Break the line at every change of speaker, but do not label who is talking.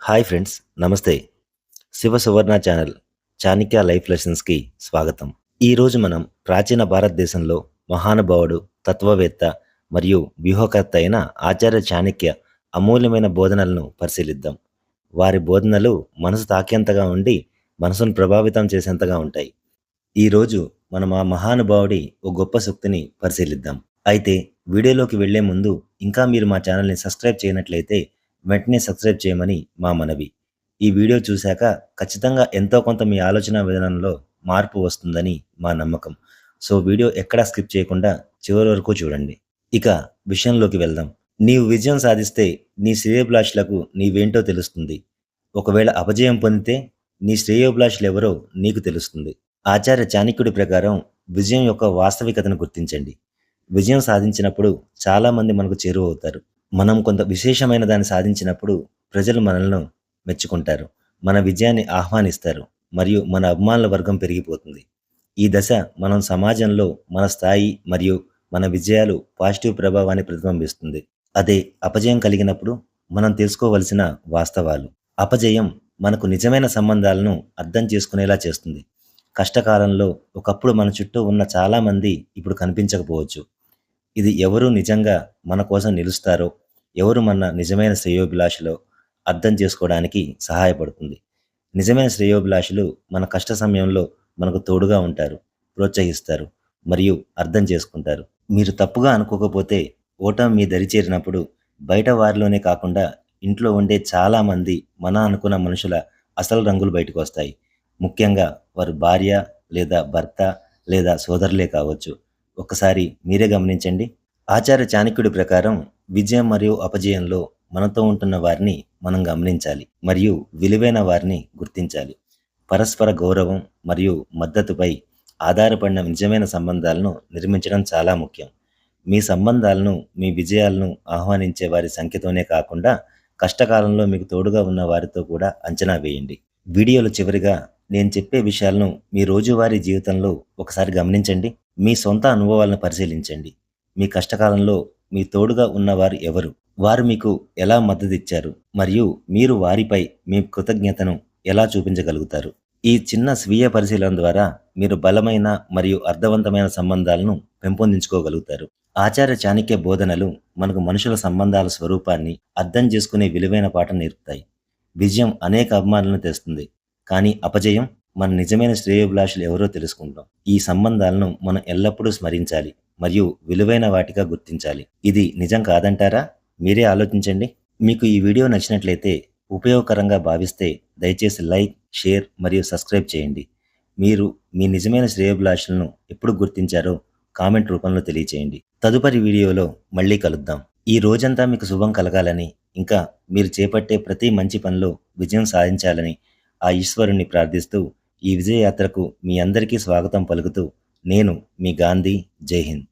Hi friends, నమస్తే. శివ సువర్ణ channel Chanakya life లెసన్స్కి స్వాగతం. ఈరోజు మనం ప్రాచీన భారతదేశంలో మహానుభావుడు, తత్వవేత్త మరియు వ్యూహకర్త అయిన ఆచార్య చాణక్య అమూల్యమైన బోధనలను పరిశీలిద్దాం. వారి బోధనలు మనసు తాకేంతగా ఉండి మనసును ప్రభావితం చేసేంతగా ఉంటాయి. ఈరోజు మనం ఆ మహానుభావుడి ఓ గొప్ప సూక్తిని పరిశీలిద్దాం. అయితే వీడియోలోకి వెళ్లే ముందు ఇంకా మీరు మా ఛానల్ని సబ్స్క్రైబ్ చేయనట్లయితే వెంటనే సబ్స్క్రైబ్ చేయమని మా మనవి. ఈ వీడియో చూశాక ఖచ్చితంగా ఎంతో కొంత మీ ఆలోచన విధానంలో మార్పు వస్తుందని మా నమ్మకం. సో వీడియో ఎక్కడా స్కిప్ చేయకుండా చివరి వరకు చూడండి. ఇక విషయంలోకి వెళ్దాం. నీవు విజయం సాధిస్తే నీ శ్రేయోభిలాషులకు నీవేంటో తెలుస్తుంది. ఒకవేళ అపజయం పొందితే నీ శ్రేయోభిలాషులెవరో నీకు తెలుస్తుంది. ఆచార్య చాణక్యుడి ప్రకారం విజయం యొక్క వాస్తవికతను గుర్తించండి. విజయం సాధించినప్పుడు చాలామంది మనకు చేరువవుతారు. మనం కొంత విశేషమైన దాన్ని సాధించినప్పుడు ప్రజలు మనల్ని మెచ్చుకుంటారు. మన విజయాన్ని ఆహ్వానిస్తారు మరియు మన అభిమానుల వర్గం పెరిగిపోతుంది. ఈ దశ మనం సమాజంలో మన స్థాయి మరియు మన విజయాలు పాజిటివ్ ప్రభావాన్ని ప్రతిబింబిస్తుంది. అదే అపజయం కలిగినప్పుడు మనం తెలుసుకోవలసిన వాస్తవాలు. అపజయం మనకు నిజమైన సంబంధాలను అర్థం చేసుకునేలా చేస్తుంది. కష్టకాలంలో ఒకప్పుడు మన చుట్టూ ఉన్న చాలామంది ఇప్పుడు కనిపించకపోవచ్చు. ఇది ఎవరు నిజంగా మన కోసం నిలుస్తారో, ఎవరు మన నిజమైన శ్రేయోభిలాషులో అర్థం చేసుకోవడానికి సహాయపడుతుంది. నిజమైన శ్రేయోభిలాషులు మన కష్ట సమయంలో మనకు తోడుగా ఉంటారు, ప్రోత్సహిస్తారు మరియు అర్థం చేసుకుంటారు. మీరు తప్పుగా అనుకోకపోతే ఓటమి మీ దరి చేరినప్పుడు బయట వారిలోనే కాకుండా ఇంట్లో ఉండే చాలామంది మన అనుకున్న మనుషుల అసలు రంగులు బయటకు వస్తాయి. ముఖ్యంగా వారు భార్య లేదా భర్త లేదా సోదరులే కావచ్చు. ఒక్కసారి మీరే గమనించండి. ఆచార్య చాణక్యుడి ప్రకారం విజయం మరియు అపజయంలో మనతో ఉంటున్న వారిని మనం గమనించాలి మరియు విలువైన వారిని గుర్తించాలి. పరస్పర గౌరవం మరియు మద్దతుపై ఆధారపడిన నిజమైన సంబంధాలను నిర్మించడం చాలా ముఖ్యం. మీ సంబంధాలను మీ విజయాలను ఆహ్వానించే వారి సంఖ్యతోనే కాకుండా కష్టకాలంలో మీకు తోడుగా ఉన్న వారితో కూడా అంచనా వేయండి. వీడియోలో చివరిగా నేను చెప్పే విషయాలను మీ రోజువారీ జీవితంలో ఒకసారి గమనించండి. మీ సొంత అనుభవాలను పరిశీలించండి. మీ కష్టకాలంలో మీ తోడుగా ఉన్నవారు ఎవరు? వారు మీకు ఎలా మద్దతిచ్చారు? మరియు మీరు వారిపై మీ కృతజ్ఞతను ఎలా చూపించగలుగుతారు? ఈ చిన్న స్వీయ పరిశీలన ద్వారా మీరు బలమైన మరియు అర్థవంతమైన సంబంధాలను పెంపొందించుకోగలుగుతారు. ఆచార్య చాణక్య బోధనలు మనకు మనుషుల సంబంధాల స్వరూపాన్ని అర్థం చేసుకునే విలువైన పాఠం నేర్పుతాయి. విజయం అనేక అభిమానులను తెస్తుంది, కానీ అపజయం మన నిజమైన శ్రేయోభిలాషులు ఎవరో తెలుసుకుంటాం. ఈ సంబంధాలను మనం ఎల్లప్పుడూ స్మరించాలి మరియు విలువైన వాటిగా గుర్తించాలి. ఇది నిజం కాదంటారా? మీరే ఆలోచించండి. మీకు ఈ వీడియో నచ్చినట్లయితే, ఉపయోగకరంగా భావిస్తే దయచేసి లైక్, షేర్ మరియు సబ్స్క్రైబ్ చేయండి. మీరు మీ నిజమైన శ్రేయోభిలాషులను ఎప్పుడు గుర్తించారో కామెంట్ రూపంలో తెలియచేయండి. తదుపరి వీడియోలో మళ్ళీ కలుద్దాం. ఈ రోజంతా మీకు శుభం కలగాలని, ఇంకా మీరు చేపట్టే ప్రతి మంచి పనిలో విజయం సాధించాలని ఆ ఈశ్వరుణ్ణి ప్రార్థిస్తూ ఈ విజయయాత్రకు మీ అందరికీ స్వాగతం పలుకుతూ నేను మీ గాంధీ. జై హింద్.